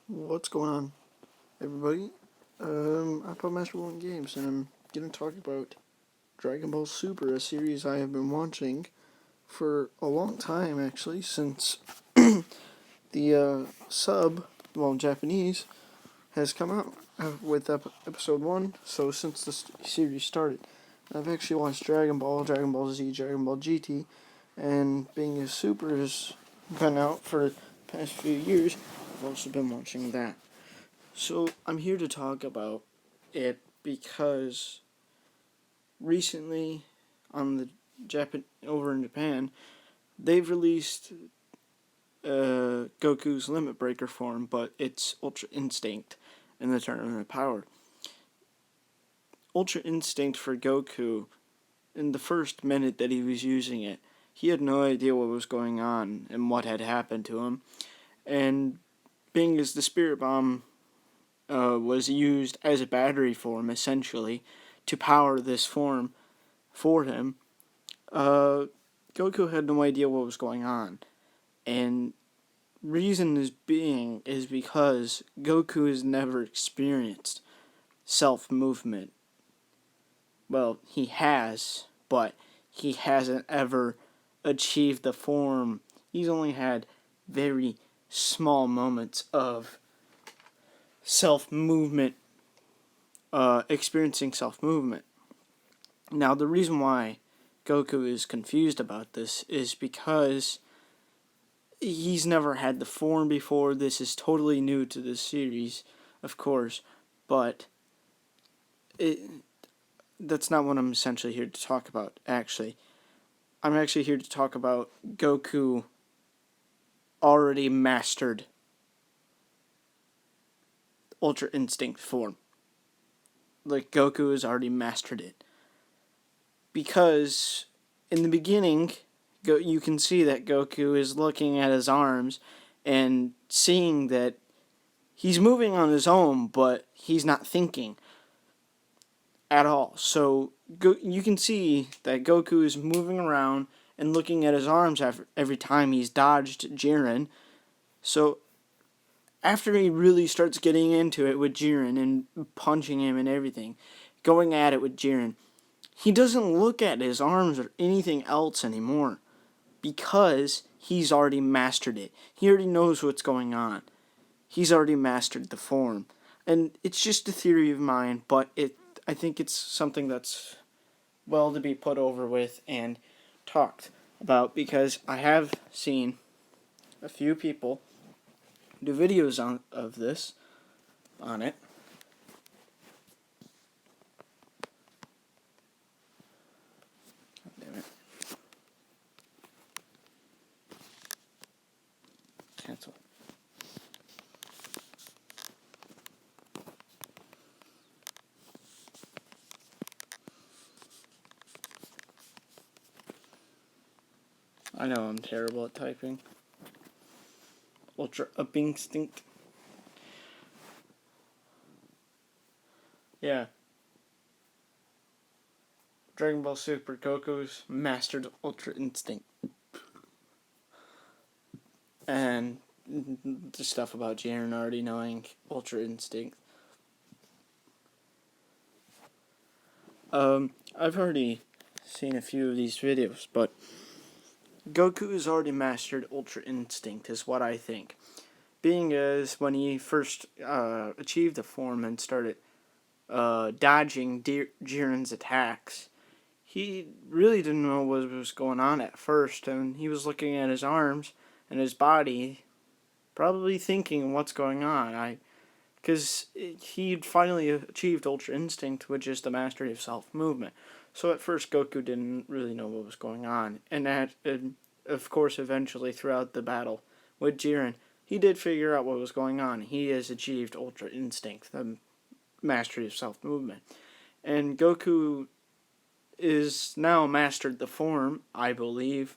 What's going on, everybody? I play Master One Games, and I'm gonna talk about Dragon Ball Super, a series I have been watching for a long time, actually, since the Japanese, has come out with episode 1, so since the series started. I've actually watched Dragon Ball, Dragon Ball Z, Dragon Ball GT, and being a Super has been out for the past few years, I've also been watching that. So I'm here to talk about it because recently on the over in Japan, they've released Goku's Limit Breaker form, but it's Ultra Instinct in the Tournament of Power. Ultra Instinct for Goku, in the first minute that he was using it, he had no idea what was going on and what had happened to him. And being as the Spirit Bomb was used as a battery form, essentially, to power this form for him, Goku had no idea what was going on. And reason is because Goku has never experienced self-movement. Well, he has, but he hasn't ever achieved the form. He's only had very small moments of self-movement, experiencing self-movement. Now, the reason why Goku is confused about this is because he's never had the form before. This is totally new to this series, of course, but that's not what I'm essentially here to talk about, actually. I'm actually here to talk about Goku already mastered Ultra Instinct form. Like, Goku has already mastered it. Because in the beginning, you can see that Goku is looking at his arms and seeing that he's moving on his own, but he's not thinking at all. So you can see that Goku is moving around and looking at his arms every time he's dodged Jiren. So after he really starts getting into it with Jiren and punching him and everything, going at it with Jiren, he doesn't look at his arms or anything else anymore because he's already mastered it. He already knows what's going on. He's already mastered the form. And it's just a theory of mine, but I think it's something that's well to be put over with and talked about, because I have seen a few people do videos of this on it. Damn it. Cancel. I know I'm terrible at typing. Ultra Up Instinct. Yeah. Dragon Ball Super, Goku's mastered Ultra Instinct. And the stuff about Jiren already knowing Ultra Instinct. I've already seen a few of these videos, but Goku has already mastered Ultra Instinct, is what I think. Being as when he first achieved the form and started dodging Jiren's attacks, he really didn't know what was going on at first, and he was looking at his arms and his body, probably thinking what's going on. Because he'd finally achieved Ultra Instinct, which is the mastery of self-movement. So at first, Goku didn't really know what was going on. And of course, eventually, throughout the battle with Jiren, he did figure out what was going on. He has achieved Ultra Instinct, the mastery of self-movement. And Goku is now mastered the form, I believe.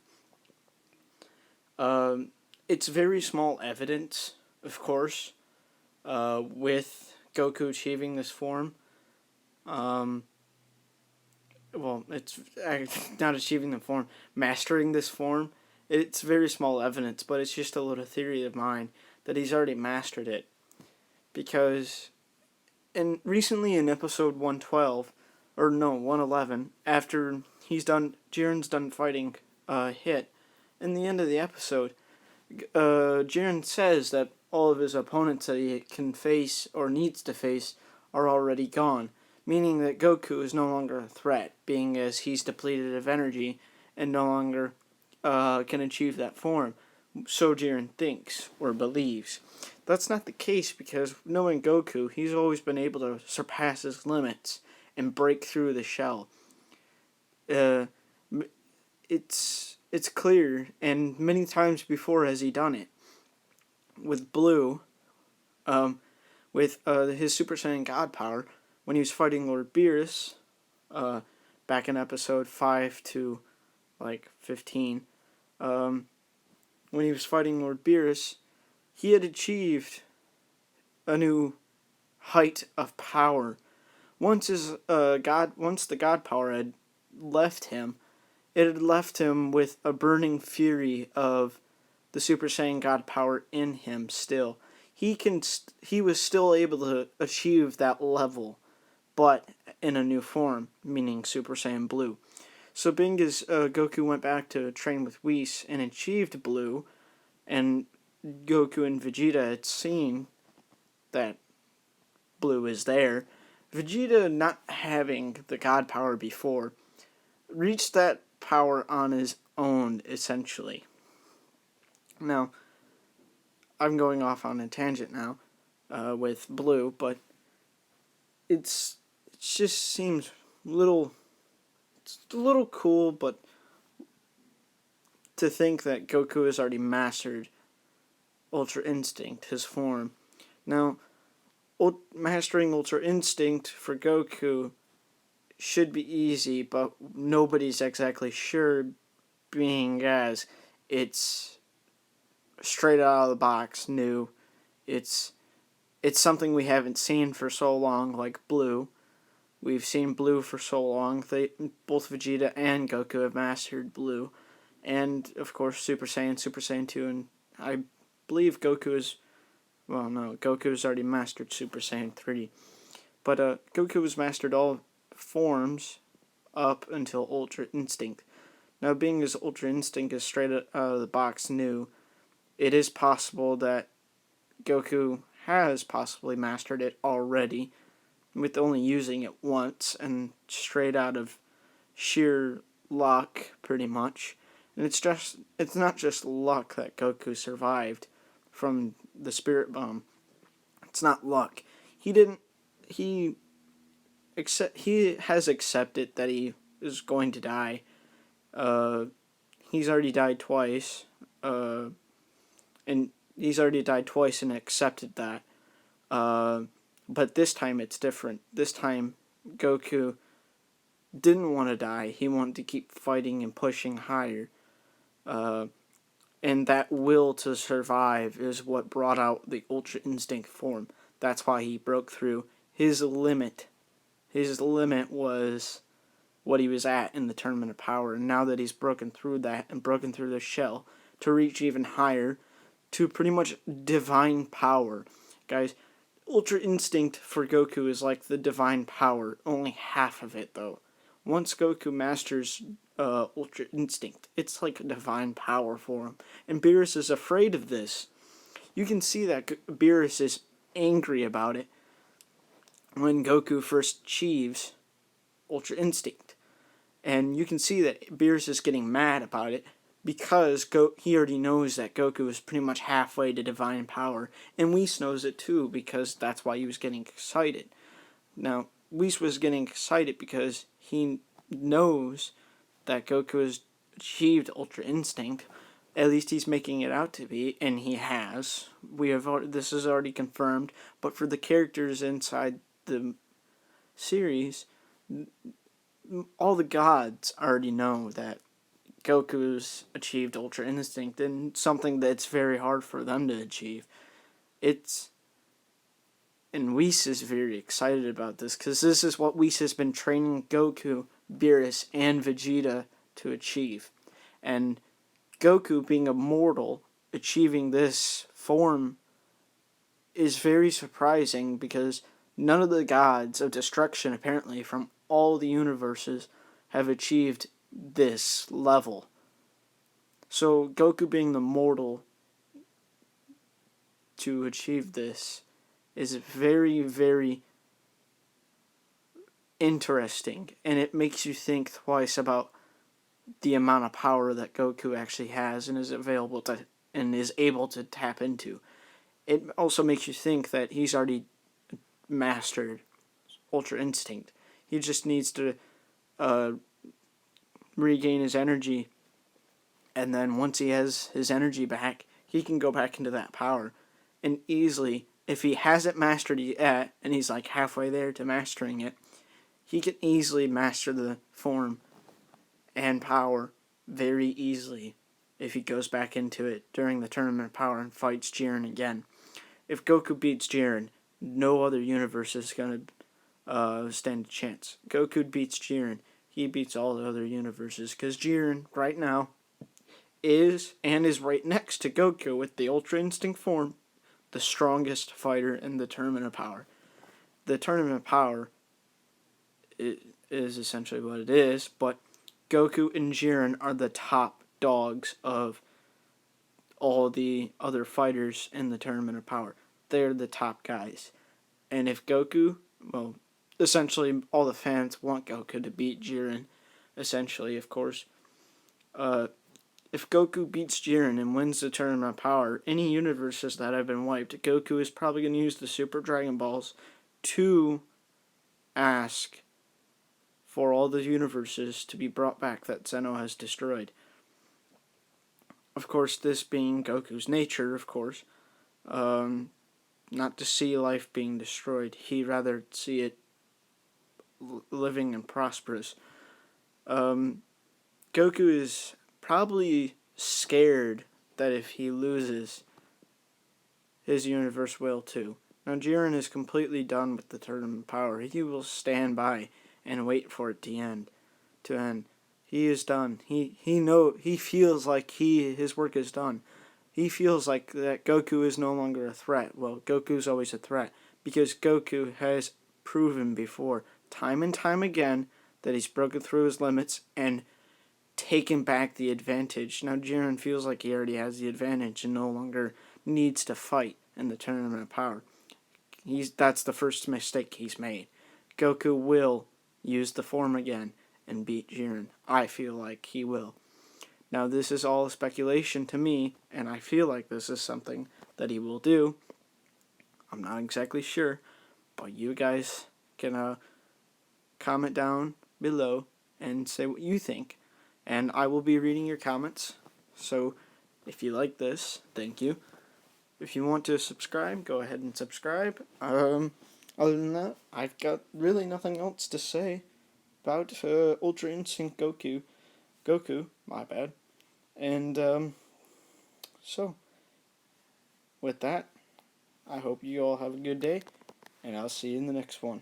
It's very small evidence, of course, with Goku achieving this form. Well, it's not achieving the form, mastering this form. It's very small evidence, but it's just a little theory of mine that he's already mastered it. because recently in episode 112, or no, 111, after Jiren's done fighting Hit, in the end of the episode, Jiren says that all of his opponents that he can face or needs to face are already gone, meaning that Goku is no longer a threat, being as he's depleted of energy and no longer can achieve that form. So Jiren thinks or believes. That's not the case, because knowing Goku, he's always been able to surpass his limits and break through the shell. It's clear, and many times before has he done it. With Blue, with his Super Saiyan God power, when he was fighting Lord Beerus, back in episode 5 to 15, when he was fighting Lord Beerus, he had achieved a new height of power. Once the God power had left him, it had left him with a burning fury of the Super Saiyan God power in him still. He was still able to achieve that level, but in a new form, meaning Super Saiyan Blue. So being as Goku went back to train with Whis and achieved Blue, and Goku and Vegeta had seen that Blue is there, Vegeta, not having the God power before, reached that power on his own, essentially. Now, I'm going off on a tangent now with Blue, but it just seems a little cool, but to think that Goku has already mastered Ultra Instinct, his form. Now, mastering Ultra Instinct for Goku should be easy, but nobody's exactly sure, being as it's straight out of the box new. It's something we haven't seen for so long, like Blue. We've seen Blue for so long. Both Vegeta and Goku have mastered Blue. And, of course, Super Saiyan 2, and I believe Goku has already mastered Super Saiyan 3. But Goku has mastered all forms up until Ultra Instinct. Now, being as Ultra Instinct is straight out of the box new, it is possible that Goku has possibly mastered it already, with only using it once and straight out of sheer luck, pretty much. And it's not just luck that Goku survived from the Spirit Bomb. It's not luck. He has accepted that he is going to die. He's already died twice. And he's already died twice and accepted that. But this time it's different. This time Goku didn't want to die. He wanted to keep fighting and pushing higher. And that will to survive is what brought out the Ultra Instinct form. That's why he broke through his limit. His limit was what he was at in the Tournament of Power. And now that he's broken through that and broken through the shell to reach even higher, to pretty much divine power. Guys, Ultra Instinct for Goku is like the divine power. Only half of it, though. Once Goku masters Ultra Instinct, it's like a divine power for him. And Beerus is afraid of this. You can see that Beerus is angry about it when Goku first achieves Ultra Instinct. And you can see that Beerus is getting mad about it because he already knows that Goku is pretty much halfway to divine power. And Whis knows it too, because that's why he was getting excited. Now, Whis was getting excited because he knows that Goku has achieved Ultra Instinct. At least he's making it out to be, and he has. This is already confirmed. But for the characters inside the series, all the gods already know that Goku's achieved Ultra Instinct, and something that's very hard for them to achieve. And Whis is very excited about this, because this is what Whis has been training Goku, Beerus, and Vegeta to achieve. And Goku, being a mortal, achieving this form is very surprising because none of the gods of destruction, apparently, from all the universes have achieved this level. So Goku being the mortal to achieve this is very, very interesting, and it makes you think twice about the amount of power that Goku actually has and is available to and is able to tap into. It also makes you think that he's already mastered Ultra Instinct. He just needs to uh, regain his energy, and then once he has his energy back, he can go back into that power. And easily, if he hasn't mastered it yet, and he's like halfway there to mastering it, he can easily master the form and power very easily if he goes back into it during the Tournament of Power and fights Jiren again. If Goku beats Jiren, no other universe is going to stand a chance. Goku beats Jiren, he beats all the other universes, because Jiren, right now, is right next to Goku with the Ultra Instinct form, the strongest fighter in the Tournament of Power. The Tournament of Power is essentially what it is, but Goku and Jiren are the top dogs of all the other fighters in the Tournament of Power. They're the top guys. And if Goku, well, essentially all the fans want Goku to beat Jiren, essentially, of course. If Goku beats Jiren and wins the Tournament of Power, any universes that have been wiped, Goku is probably going to use the Super Dragon Balls to ask for all the universes to be brought back that Zeno has destroyed. Of course, this being Goku's nature, of course, not to see life being destroyed. He'd rather see it living and prosperous. Goku is probably scared that if he loses, his universe will too. Now, Jiren is completely done with the Tournament of Power. He will stand by and wait for it to end. He is done. He feels like his work is done. He feels like that Goku is no longer a threat. Well, Goku's always a threat because Goku has proven before, time and time again, that he's broken through his limits and taken back the advantage. Now Jiren feels like he already has the advantage and no longer needs to fight in the Tournament of Power. That's the first mistake he's made. Goku will use the form again and beat Jiren. I feel like he will. Now this is all speculation to me, and I feel like this is something that he will do. I'm not exactly sure, but you guys can comment down below and say what you think. And I will be reading your comments. So if you like this, thank you. If you want to subscribe, go ahead and subscribe. Other than that, I've got really nothing else to say about Ultra Instinct Goku. My bad. And so, with that, I hope you all have a good day, and I'll see you in the next one.